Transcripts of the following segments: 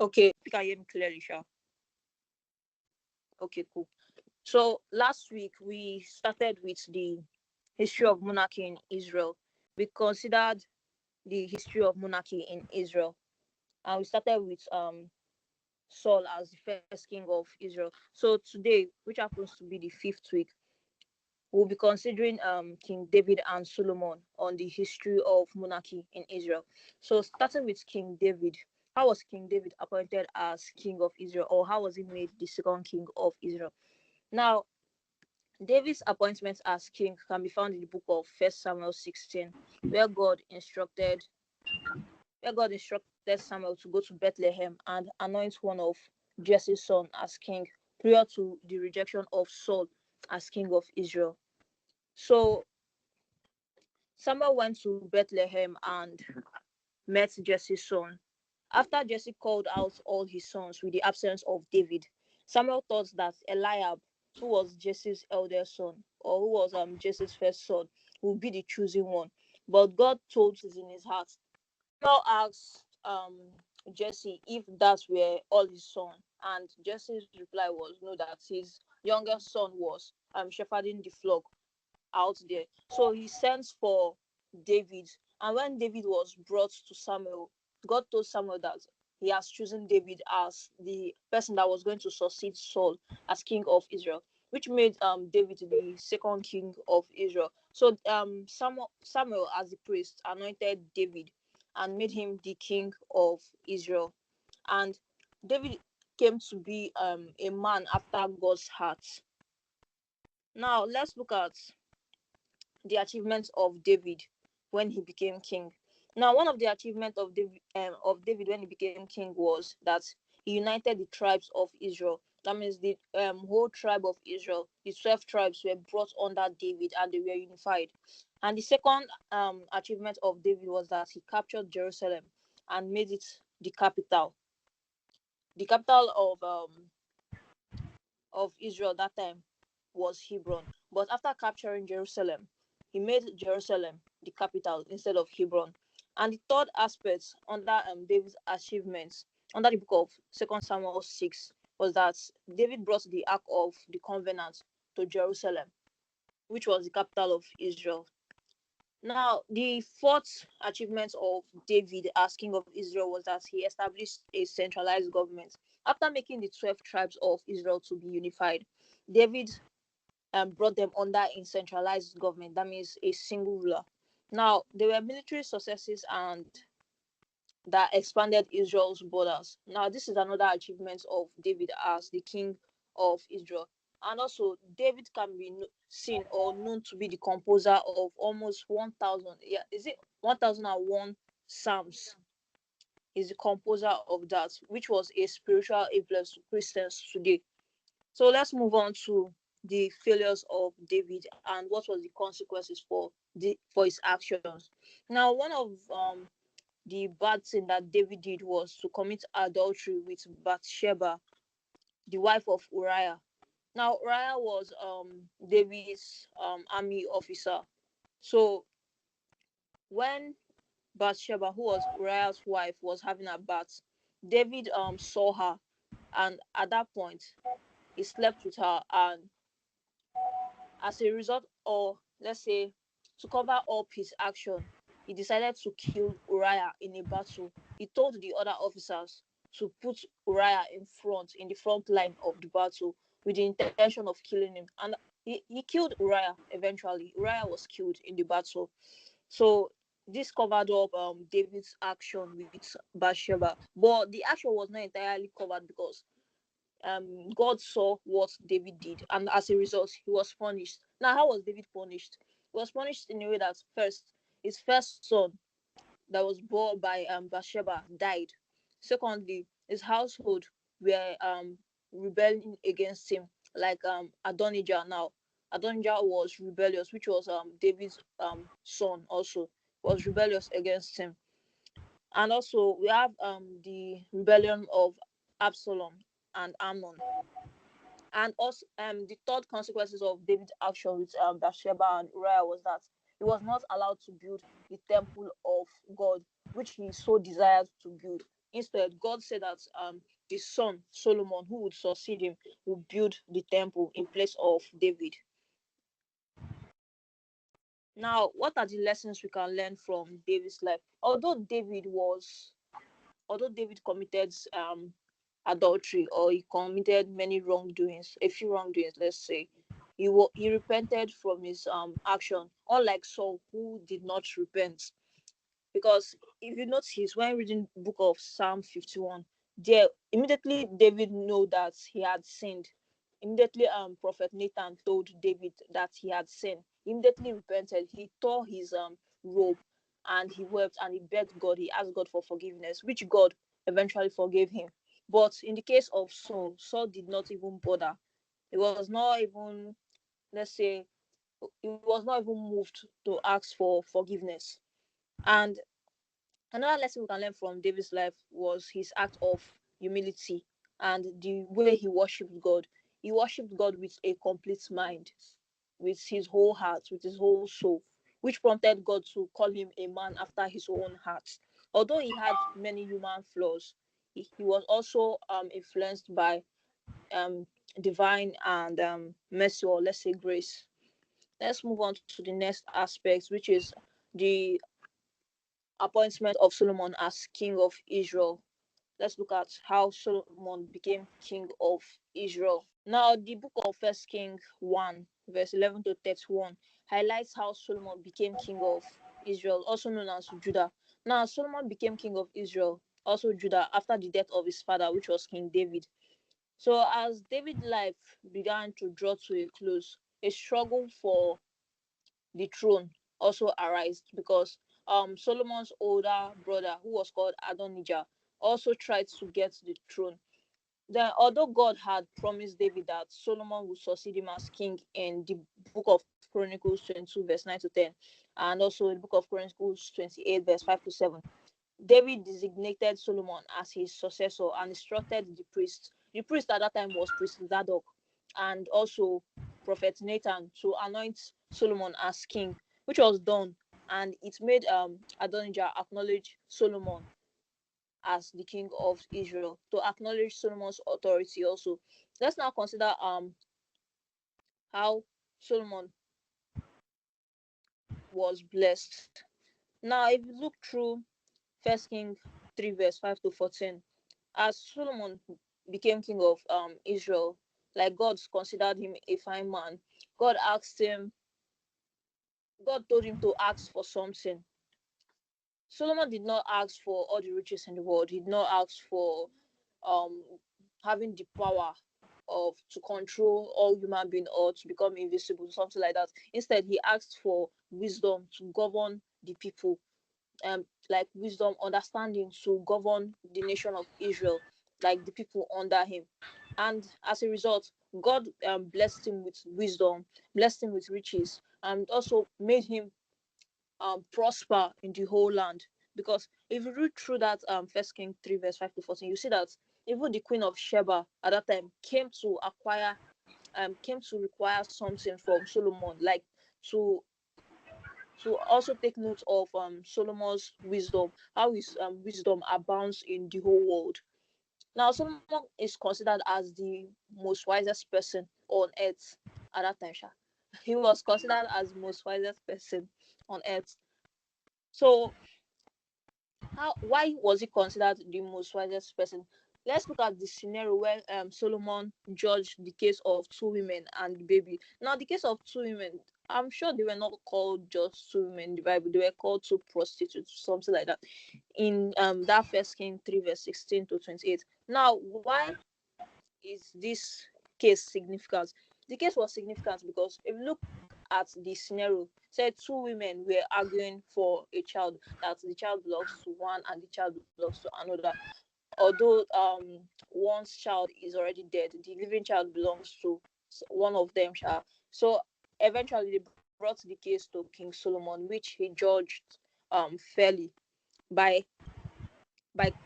Okay, you can hear me clearly, Sha. Okay, cool. So last week we started with the history of monarchy in Israel. We considered the history of monarchy in Israel, and we started with Saul as the first king of Israel. So today, which happens to be the fifth week, we'll be considering King David and Solomon on the history of monarchy in Israel. So starting with King David, how was King David appointed as king of Israel, or how was he made the second king of Israel? Now, David's appointment as king can be found in the book of 1 Samuel 16, where God instructed Samuel to go to Bethlehem and anoint one of Jesse's son as king prior to the rejection of Saul as king of Israel. So Samuel went to Bethlehem and met Jesse's son. After Jesse called out all his sons with the absence of David, Samuel thought that Eliab, who was Jesse's eldest son, or who was Jesse's first son, would be the chosen one. But God told him in his heart. Samuel asked Jesse if that were all his son, and Jesse's reply was no, that his youngest son was shepherding the flock out there. So he sends for David, and when David was brought to Samuel, God told Samuel that he has chosen David as the person that was going to succeed Saul as king of Israel, which made David the second king of Israel. So Samuel as the priest anointed David and made him the king of Israel. And David came to be a man after God's heart. Now let's look at the achievements of David when he became king. Now, one of the achievements of David when he became king was that he united the tribes of Israel. That means the whole tribe of Israel, the 12 tribes, were brought under David and they were unified. And the second achievement of David was that he captured Jerusalem and made it the capital. The capital of Israel that time was Hebron. But after capturing Jerusalem, he made Jerusalem the capital instead of Hebron. And the third aspect under David's achievements, under the book of 2 Samuel 6, was that David brought the Ark of the Covenant to Jerusalem, which was the capital of Israel. Now, the fourth achievement of David as king of Israel was that he established a centralized government. After making the 12 tribes of Israel to be unified, David brought them under a centralized government. That means a single ruler. Now, there were military successes and that expanded Israel's borders. Now, this is another achievement of David as the king of Israel. And also, David can be seen or known to be the composer of almost 1,000. Yeah, is it 1,001 psalms? Is the composer of that, which was a spiritual influence to Christians today. So let's move on to the failures of David and what was the consequences for his actions. Now, one of the bad thing that David did was to commit adultery with Bathsheba, the wife of Uriah. Now, Uriah was David's army officer. So when Bathsheba, who was Uriah's wife, was having a bath, David saw her, and at that point, he slept with her, and as a result, or let's say to cover up his action, he decided to kill Uriah in a battle. He told the other officers to put Uriah in the front line of the battle with the intention of killing him. And he killed Uriah eventually. Uriah was killed in the battle. So this covered up David's action with Bathsheba. But the action was not entirely covered because God saw what David did, and as a result, he was punished. Now, how was David punished? He was punished in a way that first, his first son that was born by Bathsheba died. Secondly, his household were rebelling against him, like Adonijah. Now, Adonijah was rebellious, which was David's son also was rebellious against him. And also we have the rebellion of Absalom and Ammon. And also the third consequences of David's action with Bathsheba and Uriah was that he was not allowed to build the temple of God, which he so desired to build. Instead, God said that his son Solomon, who would succeed him, would build the temple in place of David. Now, what are the lessons we can learn from David's life? Although David committed adultery, or he committed many wrongdoings, a few wrongdoings, let's say, he repented from his action, unlike Saul, who did not repent. Because if you notice, when reading book of Psalm 51, there immediately David knew that he had sinned. Immediately Prophet Nathan told David that he had sinned. He immediately repented. He tore his robe, and he wept, and he begged God. He asked God for forgiveness, which God eventually forgave him. But in the case of Saul did not even bother. He was not even, let's say, he was not even moved to ask for forgiveness. And another lesson we can learn from David's life was his act of humility and the way he worshipped God. He worshipped God with a complete mind, with his whole heart, with his whole soul, which prompted God to call him a man after his own heart. Although he had many human flaws, he was also influenced by um, divine and mercy, or let's say grace. Let's move on to the next aspect, which is the appointment of Solomon as king of Israel. Let's look at how Solomon became king of Israel. Now, the book of First King 1, verse 11 to 31, highlights how Solomon became king of Israel, also known as Judah. Now, Solomon became king of Israel, also Judah, after the death of his father, which was King David. So, as David's life began to draw to a close, a struggle for the throne also arose, because Solomon's older brother, who was called Adonijah, also tried to get the throne. Then, although God had promised David that Solomon would succeed him as king in the book of Chronicles 22, verse 9 to 10, and also in the book of Chronicles 28, verse 5 to 7, David designated Solomon as his successor and instructed the priest. The priest at that time was Priest Zadok, and also Prophet Nathan, to anoint Solomon as king, which was done, and it made Adonijah acknowledge Solomon as the king of Israel, to acknowledge Solomon's authority also. Let's now consider how Solomon was blessed. Now, if you look through First King 3, verse 5 to 14, as Solomon became king of Israel, like God considered him a fine man, God asked him, God told him to ask for something. Solomon did not ask for all the riches in the world. He did not ask for um having the power of to control all human being, or to become invisible, something like that. Instead, he asked for wisdom to govern the people, like wisdom, understanding to govern the nation of Israel, like the people under him. And as a result, God blessed him with wisdom, blessed him with riches, and also made him prosper in the whole land. Because if you read through that First King 3, verse 5 to 14, you see that even the Queen of Sheba at that time came to require something from Solomon, like to also take note of Solomon's wisdom, how his wisdom abounds in the whole world. Now, Solomon is considered as the most wisest person on earth at that time. Sha. He was considered as the most wisest person on earth. So, why was he considered the most wisest person? Let's look at the scenario where Solomon judged the case of two women and the baby. Now, the case of two women, I'm sure they were not called just two women in the Bible. They were called two prostitutes, something like that, in that First King 3, verse 16 to 28. Now, why is this case significant? The case was significant because if you look at the scenario, said two women were arguing for a child, that the child belongs to one and the child belongs to another. Although one's child is already dead, the living child belongs to one of them. So eventually they brought the case to King Solomon, which he judged fairly by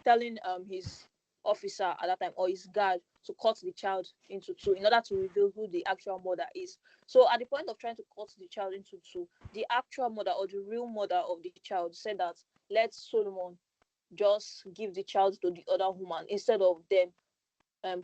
telling his officer at that time, or his guard, to cut the child into two in order to reveal who the actual mother is. So at the point of trying to cut the child into two, the actual mother, or the real mother of the child, said that let Solomon just give the child to the other woman instead of them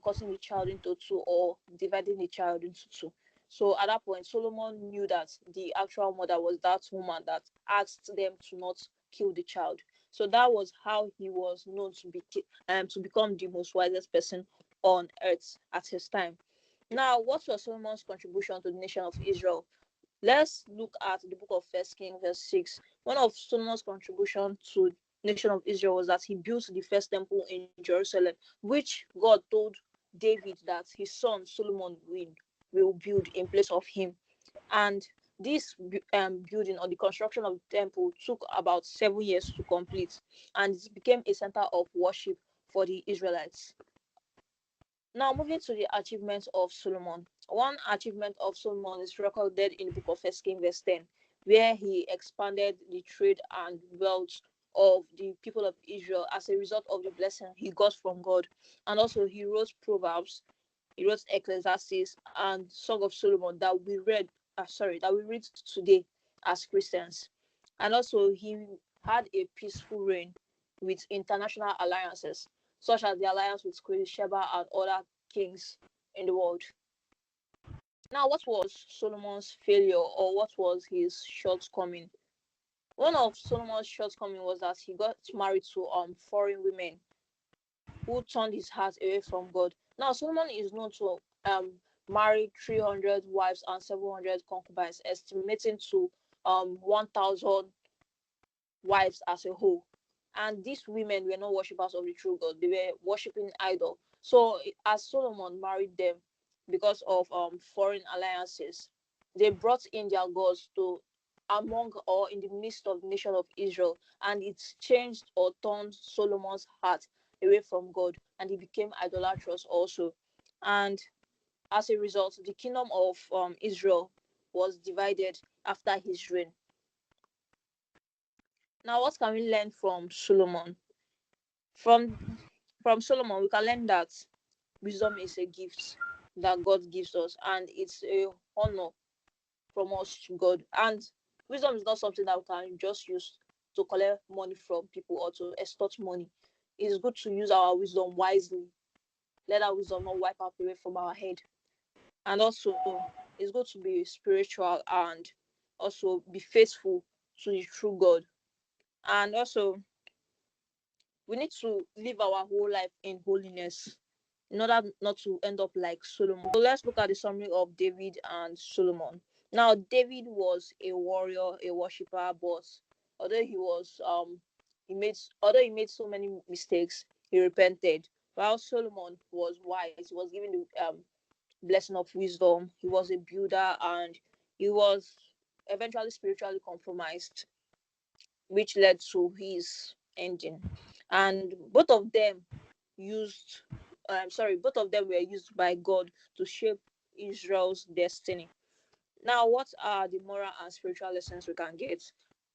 cutting the child into two or dividing the child into two. So at that point, Solomon knew that the actual mother was that woman that asked them to not kill the child. So that was how he was known to become the most wisest person on earth at his time. Now, what was Solomon's contribution to the nation of Israel? Let's look at the book of First Kings, verse 6. One of Solomon's contribution to nation of Israel was that he built the first temple in Jerusalem, which God told David that his son Solomon will build in place of him. And this building or the construction of the temple took about 7 years to complete, and it became a center of worship for the Israelites. Now, moving to the achievements of Solomon. One achievement of Solomon is recorded in the book of First Kings, verse 10, where he expanded the trade and wealth of the people of Israel as a result of the blessing he got from God. And also, he wrote Proverbs, he wrote Ecclesiastes, and Song of Solomon that we read today as Christians. And also, he had a peaceful reign with international alliances, such as the alliance with Queen Sheba and other kings in the world. Now, what was Solomon's failure or what was his shortcoming? One of Solomon's shortcomings was that he got married to foreign women who turned his heart away from God. Now, Solomon is known to marry 300 wives and 700 concubines, estimating to 1,000 wives as a whole. And these women were not worshippers of the true God, they were worshipping idol. So as Solomon married them because of foreign alliances, they brought in their gods to among or in the midst of the nation of Israel, and it changed or turned Solomon's heart away from God, and he became idolatrous also. And as a result, the kingdom of Israel was divided after his reign. Now, what can we learn from Solomon? From Solomon, we can learn that wisdom is a gift that God gives us, and it's a honor from us to God. And wisdom is not something that we can just use to collect money from people or to extort money. It's good to use our wisdom wisely. Let our wisdom not wipe up away from our head. And also, it's good to be spiritual and also be faithful to the true God. And also, we need to live our whole life in holiness in order not to end up like Solomon. So let's look at the summary of David and Solomon. Now, David was a warrior, a worshiper, but although he made so many mistakes, he repented. While Solomon was wise, he was given the blessing of wisdom. He was a builder, and he was eventually spiritually compromised, which led to his ending. And both of them were used by God to shape Israel's destiny. Now, what are the moral and spiritual lessons we can get?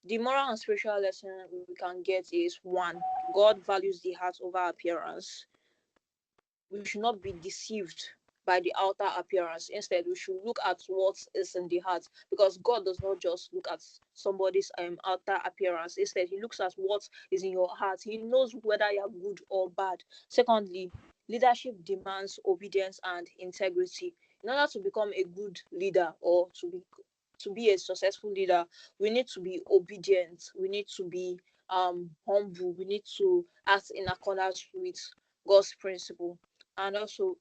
The moral and spiritual lesson we can get is one, God values the heart over appearance. We should not be deceived by the outer appearance. Instead, we should look at what is in the heart, because God does not just look at somebody's outer appearance. Instead, he looks at what is in your heart. He knows whether you're good or bad. Secondly, leadership demands obedience and integrity. In order to become a good leader or to be a successful leader, we need to be obedient. We need to be humble. We need to act in accordance with God's principle. And also,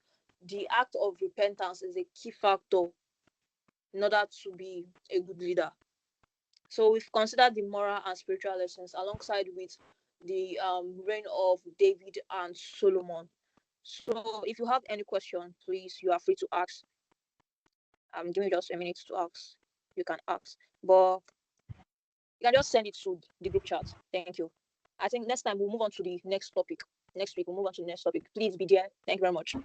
the act of repentance is a key factor in order to be a good leader. So we've considered the moral and spiritual lessons alongside with the reign of David and Solomon. So if you have any question, please, you are free to ask. Give me just a minute to ask. You can ask, but you can just send it to the group chat. Thank you. I think next time we'll move on to the next topic. Next week we'll move on to the next topic. Please be there. Thank you very much.